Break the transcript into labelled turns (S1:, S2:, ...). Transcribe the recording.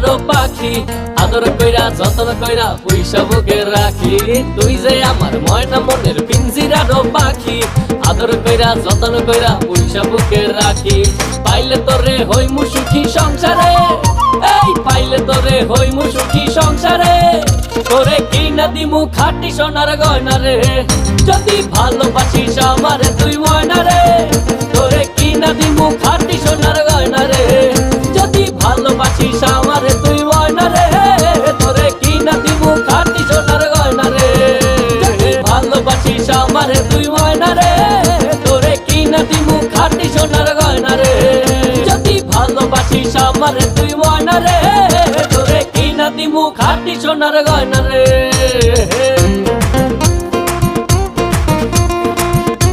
S1: পিঞ্জিরারও পাখি, আদর কইরা যতন কইরা পয়সা বুকে রাখি। তুই যে আমার ময়না মনের পিঞ্জিরারও পাখি, আদর কইরা যতন কইরা পয়সা বুকে রাখি। পাইলে তোরে হইমু সুখী সংসারে, এই পাইলে তোরে হইমু সুখী সংসারে। তোরে কিনা দিমু খাঁটি সোনার গয়না রে, যদি ভালোবাসিস আমারে তুই ময়না রে। তোরে কিনা দিমু খাঁটি সোনার গয়না রে, যদি ভালোবাসিস আমারে তুই ময়না রে। তোরে কিনা দিমু খাঁটি সোনার গয়না রে, যদি ভালোবাসিস আমারে তুই ময়না রে। তোরে কিনা দিমু খাঁটি সোনার গয়না রে, যদি ভালোবাসিস আমারে তুই ময়না রে। তোরে কিনা দিমু খাঁটি সোনার গয়না রে।